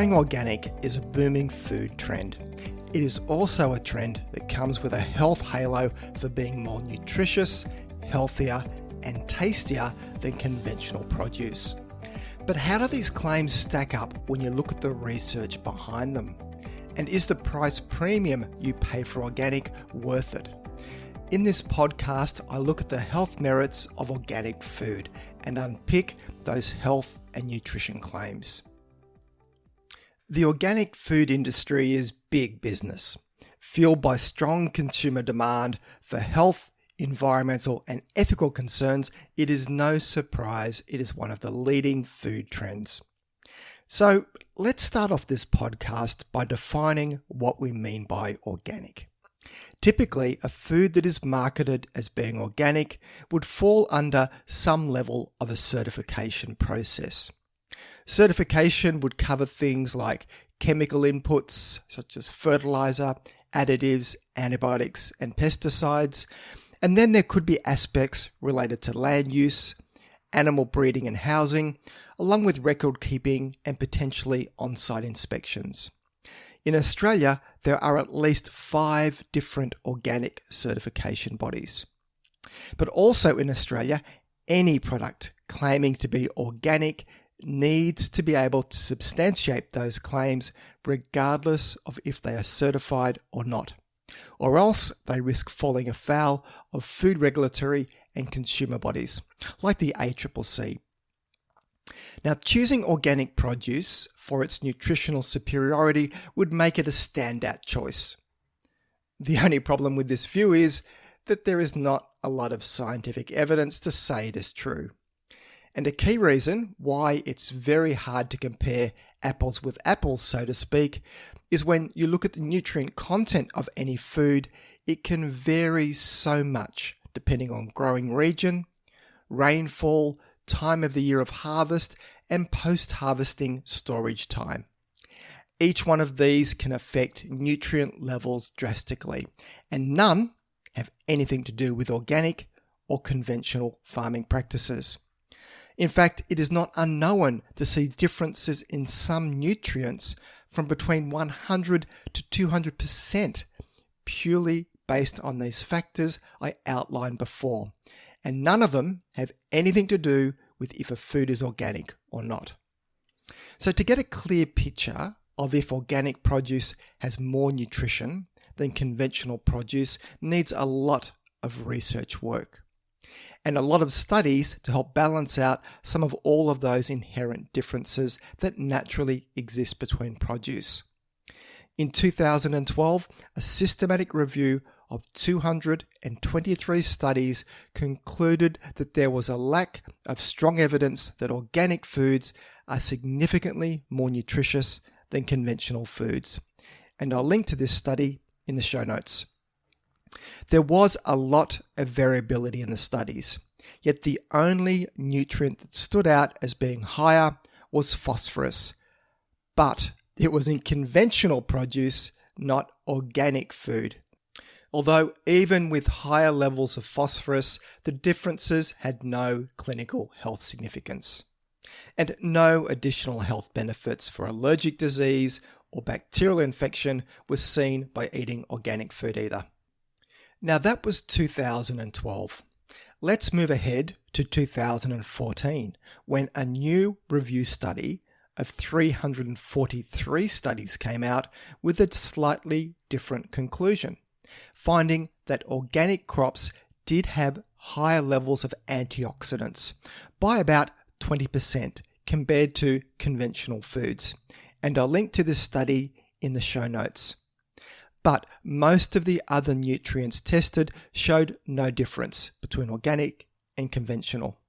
Going organic is a booming food trend. It is also a trend that comes with a health halo for being more nutritious, healthier, and tastier than conventional produce. But how do these claims stack up when you look at the research behind them? And is the price premium you pay for organic worth it? In this podcast, I look at the health merits of organic food and unpick those health and nutrition claims. The organic food industry is big business. Fueled by strong consumer demand for health, environmental, and ethical concerns, it is no surprise it is one of the leading food trends. So let's start off this podcast by defining what we mean by organic. Typically, a food that is marketed as being organic would fall under some level of a certification process. Certification would cover things like chemical inputs such as fertilizer, additives, antibiotics, and pesticides. And then there could be aspects related to land use, animal breeding and housing, along with record keeping and potentially on-site inspections. In Australia, there are at least 5 different organic certification bodies. But also in Australia, any product claiming to be organic needs to be able to substantiate those claims regardless of if they are certified or not, or else they risk falling afoul of food regulatory and consumer bodies like the ACCC. Now, choosing organic produce for its nutritional superiority would make it a standout choice. The only problem with this view is that there is not a lot of scientific evidence to say it is true. And a key reason why it's very hard to compare apples with apples, so to speak, is when you look at the nutrient content of any food, it can vary so much depending on growing region, rainfall, time of the year of harvest, and post-harvesting storage time. Each one of these can affect nutrient levels drastically, and none have anything to do with organic or conventional farming practices. In fact, it is not unknown to see differences in some nutrients from between 100 to 200% purely based on these factors I outlined before, and none of them have anything to do with if a food is organic or not. So to get a clear picture of if organic produce has more nutrition than conventional produce needs a lot of research work and a lot of studies to help balance out some of all of those inherent differences that naturally exist between produce. In 2012, a systematic review of 223 studies concluded that there was a lack of strong evidence that organic foods are significantly more nutritious than conventional foods. And I'll link to this study in the show notes. There was a lot of variability in the studies, yet the only nutrient that stood out as being higher was phosphorus. But it was in conventional produce, not organic food. Although even with higher levels of phosphorus, the differences had no clinical health significance, and no additional health benefits for allergic disease or bacterial infection was seen by eating organic food either. Now that was 2012. Let's move ahead to 2014, when a new review study of 343 studies came out with a slightly different conclusion, finding that organic crops did have higher levels of antioxidants by about 20% compared to conventional foods. And I'll link to this study in the show notes. But most of the other nutrients tested showed no difference between organic and conventional.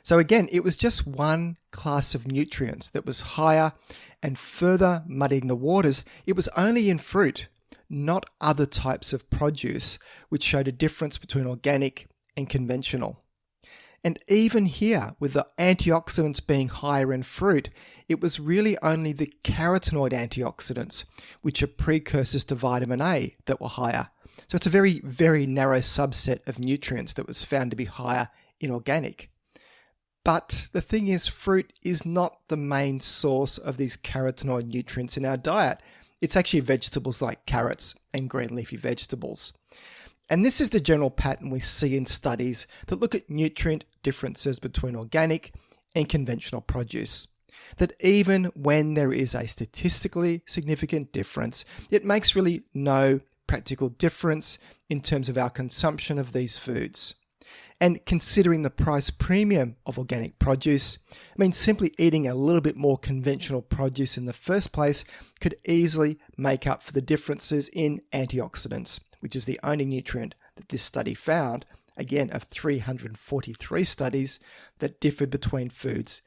So again, it was just one class of nutrients that was higher, and further muddying the waters, it was only in fruit, not other types of produce, which showed a difference between organic and conventional. And even here, with the antioxidants being higher in fruit, it was really only the carotenoid antioxidants, which are precursors to vitamin A, that were higher. So it's a very, very narrow subset of nutrients that was found to be higher in organic. But the thing is, fruit is not the main source of these carotenoid nutrients in our diet. It's actually vegetables like carrots and green leafy vegetables. And this is the general pattern we see in studies that look at nutrient differences between organic and conventional produce. That even when there is a statistically significant difference, it makes really no practical difference in terms of our consumption of these foods. And considering the price premium of organic produce, simply eating a little bit more conventional produce in the first place could easily make up for the differences in antioxidants, which is the only nutrient that this study found, again of 343 studies that differed between foods.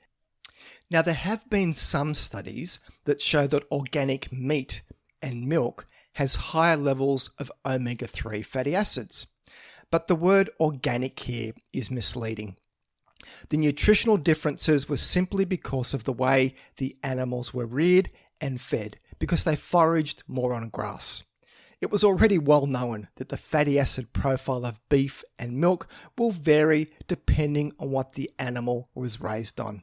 Now, there have been some studies that show that organic meat and milk has higher levels of omega-3 fatty acids. But the word organic here is misleading. The nutritional differences were simply because of the way the animals were reared and fed, because they foraged more on grass. It was already well known that the fatty acid profile of beef and milk will vary depending on what the animal was raised on.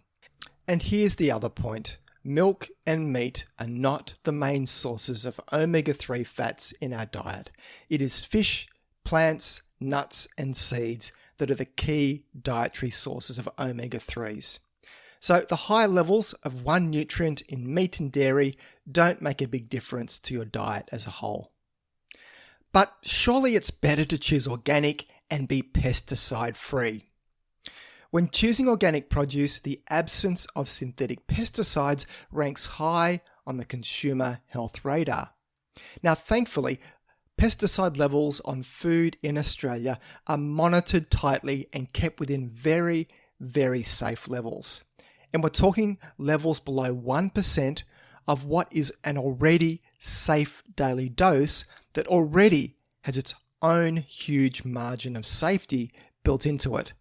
And here's the other point. Milk and meat are not the main sources of omega-3 fats in our diet. It is fish, plants, nuts and seeds that are the key dietary sources of omega-3s. So the high levels of one nutrient in meat and dairy don't make a big difference to your diet as a whole. But surely it's better to choose organic and be pesticide-free. When choosing organic produce, the absence of synthetic pesticides ranks high on the consumer health radar. Now, thankfully, pesticide levels on food in Australia are monitored tightly and kept within very, very safe levels. And we're talking levels below 1% of what is an already safe daily dose that already has its own huge margin of safety built into it.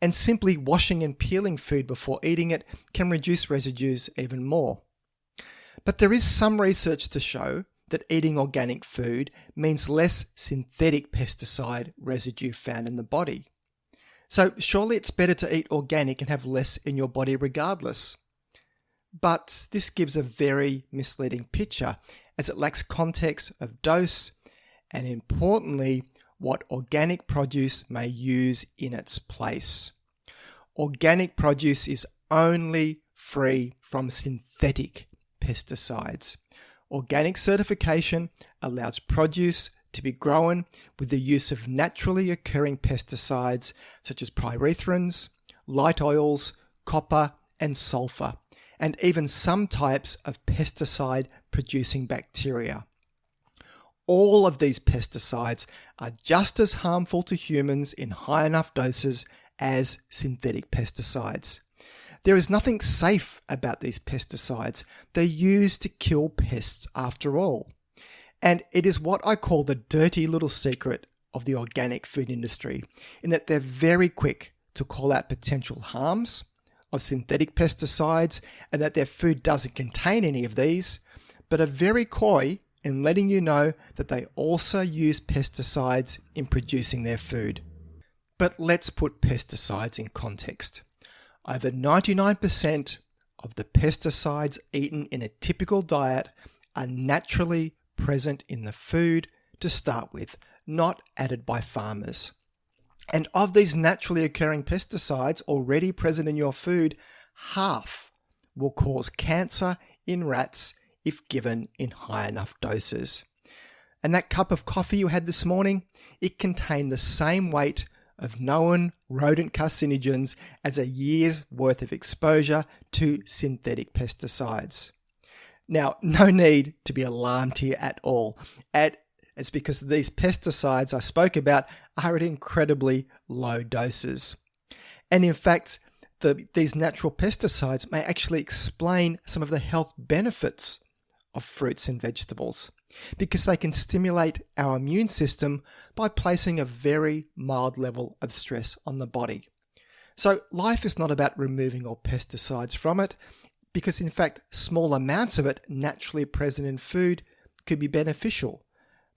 And simply washing and peeling food before eating it can reduce residues even more. But there is some research to show that eating organic food means less synthetic pesticide residue found in the body. So surely it's better to eat organic and have less in your body regardless. But this gives a very misleading picture as it lacks context of dose and, importantly, what organic produce may use in its place. Organic produce is only free from synthetic pesticides. Organic certification allows produce to be grown with the use of naturally occurring pesticides such as pyrethrins, light oils, copper and sulfur, and even some types of pesticide-producing bacteria. All of these pesticides are just as harmful to humans in high enough doses as synthetic pesticides. There is nothing safe about these pesticides. They're used to kill pests after all. And it is what I call the dirty little secret of the organic food industry, in that they're very quick to call out potential harms of synthetic pesticides and that their food doesn't contain any of these, but are very coy in letting you know that they also use pesticides in producing their food. But let's put pesticides in context. Over 99% of the pesticides eaten in a typical diet are naturally present in the food to start with, not added by farmers. And of these naturally occurring pesticides already present in your food, half will cause cancer in rats if given in high enough doses. And that cup of coffee you had this morning, it contained the same weight of known rodent carcinogens as a year's worth of exposure to synthetic pesticides. Now, no need to be alarmed here at all. It's because these pesticides I spoke about are at incredibly low doses. And in fact, these natural pesticides may actually explain some of the health benefits of fruits and vegetables, because they can stimulate our immune system by placing a very mild level of stress on the body. So life is not about removing all pesticides from it, because in fact small amounts of it naturally present in food could be beneficial.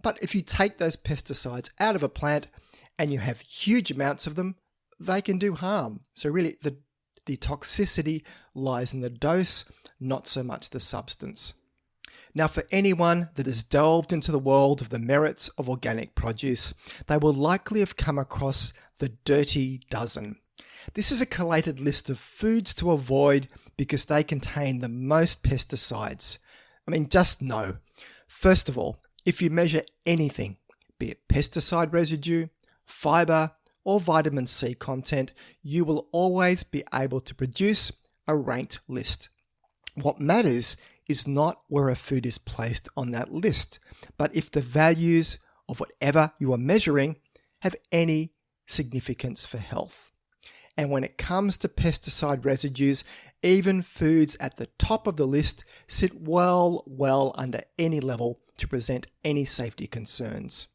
But if you take those pesticides out of a plant and you have huge amounts of them, they can do harm. So really the the toxicity lies in the dose, not so much the substance. Now, for anyone that has delved into the world of the merits of organic produce, they will likely have come across the dirty dozen. This is a collated list of foods to avoid because they contain the most pesticides. Just know. First of all, if you measure anything, be it pesticide residue, fiber, or vitamin C content, you will always be able to produce a ranked list. What matters is not where a food is placed on that list, but if the values of whatever you are measuring have any significance for health. And when it comes to pesticide residues, even foods at the top of the list sit well under any level to present any safety concerns.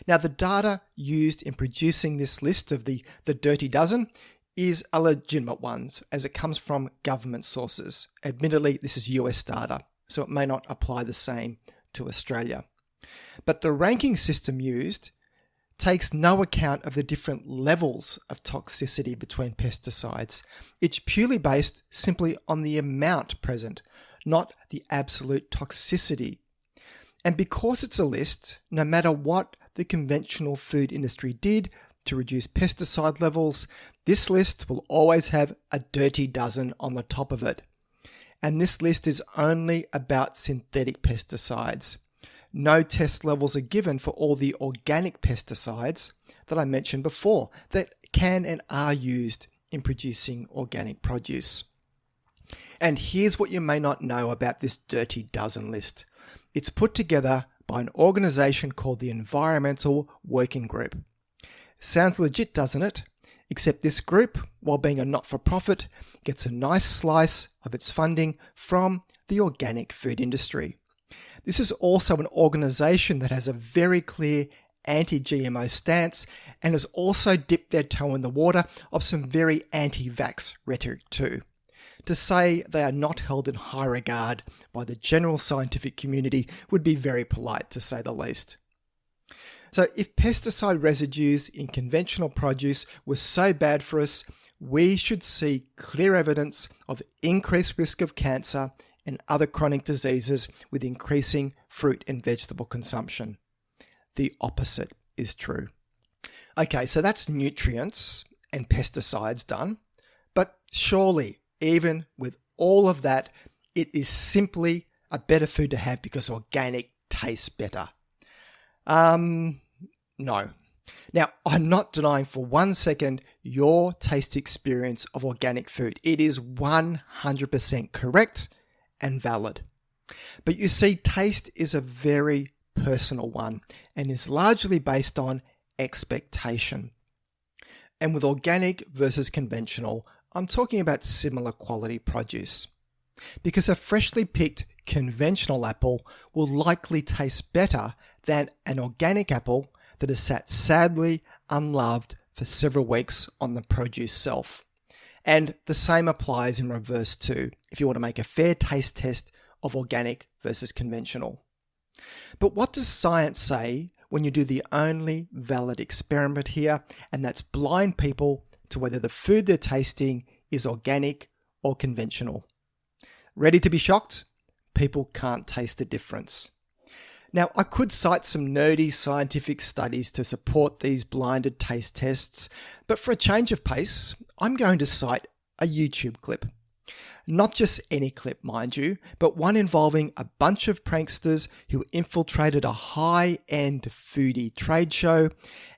Now, the data used in producing this list of the dirty dozen is a legitimate one, as it comes from government sources. Admittedly, this is US data, so it may not apply the same to Australia. But the ranking system used takes no account of the different levels of toxicity between pesticides. It's purely based simply on the amount present, not the absolute toxicity. And because it's a list, no matter what the conventional food industry did to reduce pesticide levels, this list will always have a dirty dozen on the top of it. And this list is only about synthetic pesticides. No test levels are given for all the organic pesticides that I mentioned before that can and are used in producing organic produce. And here's what you may not know about this dirty dozen list. It's put together by an organization called the Environmental Working Group. Sounds legit, doesn't it? Except this group, while being a not-for-profit, gets a nice slice of its funding from the organic food industry. This is also an organization that has a very clear anti-GMO stance and has also dipped their toe in the water of some very anti-vax rhetoric too. To say they are not held in high regard by the general scientific community would be very polite, to say the least. So if pesticide residues in conventional produce were so bad for us, we should see clear evidence of increased risk of cancer and other chronic diseases with increasing fruit and vegetable consumption. The opposite is true. Okay, so that's nutrients and pesticides done, but surely, even with all of that, it is simply a better food to have because organic tastes better. No. Now, I'm not denying for 1 second your taste experience of organic food. It is 100% correct and valid. But you see, taste is a very personal one and is largely based on expectation. And with organic versus conventional, I'm talking about similar quality produce. Because a freshly picked conventional apple will likely taste better than an organic apple that has sat sadly unloved for several weeks on the produce shelf. And the same applies in reverse too, if you want to make a fair taste test of organic versus conventional. But what does science say when you do the only valid experiment here, and that's blind people to whether the food they're tasting is organic or conventional? Ready to be shocked? People can't taste the difference. Now, I could cite some nerdy scientific studies to support these blinded taste tests, but for a change of pace, I'm going to cite a YouTube clip. Not just any clip, mind you, but one involving a bunch of pranksters who infiltrated a high-end foodie trade show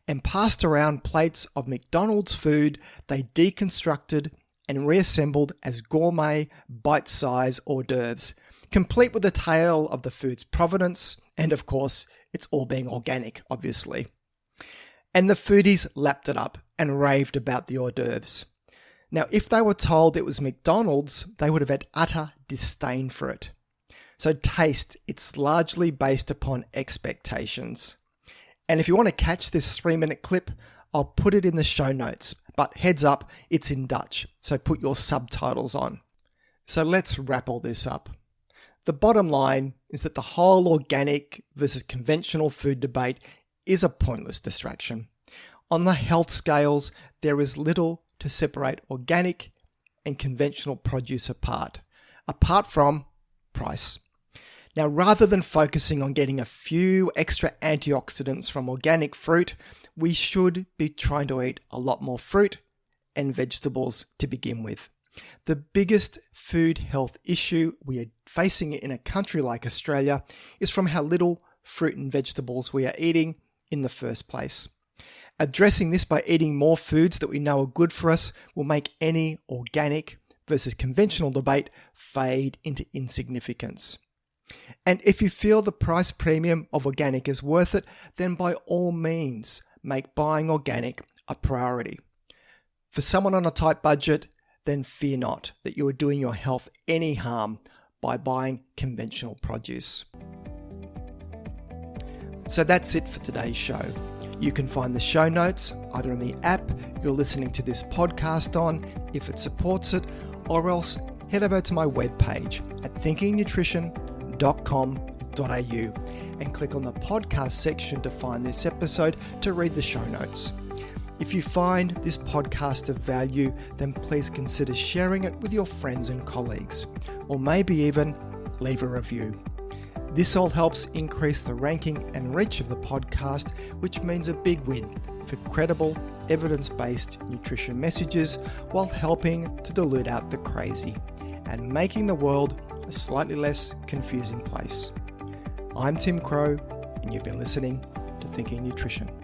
and passed around plates of McDonald's food they deconstructed and reassembled as gourmet, bite-sized hors d'oeuvres, complete with a tale of the food's provenance, and of course, it's all being organic, obviously. And the foodies lapped it up and raved about the hors d'oeuvres. Now, if they were told it was McDonald's, they would have had utter disdain for it. So taste, it's largely based upon expectations. And if you want to catch this 3-minute clip, I'll put it in the show notes. But heads up, it's in Dutch, so put your subtitles on. So let's wrap all this up. The bottom line is that the whole organic versus conventional food debate is a pointless distraction. On the health scales, there is little to separate organic and conventional produce apart from price. Now, rather than focusing on getting a few extra antioxidants from organic fruit, we should be trying to eat a lot more fruit and vegetables to begin with. The biggest food health issue we are facing in a country like Australia is from how little fruit and vegetables we are eating in the first place. Addressing this by eating more foods that we know are good for us will make any organic versus conventional debate fade into insignificance. And if you feel the price premium of organic is worth it, then by all means, make buying organic a priority. For someone on a tight budget, then fear not that you are doing your health any harm by buying conventional produce. So that's it for today's show. You can find the show notes either in the app you're listening to this podcast on, if it supports it, or else head over to my webpage at thinkingnutrition.com.au and click on the podcast section to find this episode to read the show notes. If you find this podcast of value, then please consider sharing it with your friends and colleagues, or maybe even leave a review. This all helps increase the ranking and reach of the podcast, which means a big win for credible, evidence-based nutrition messages while helping to dilute out the crazy and making the world a slightly less confusing place. I'm Tim Crow, and you've been listening to Thinking Nutrition.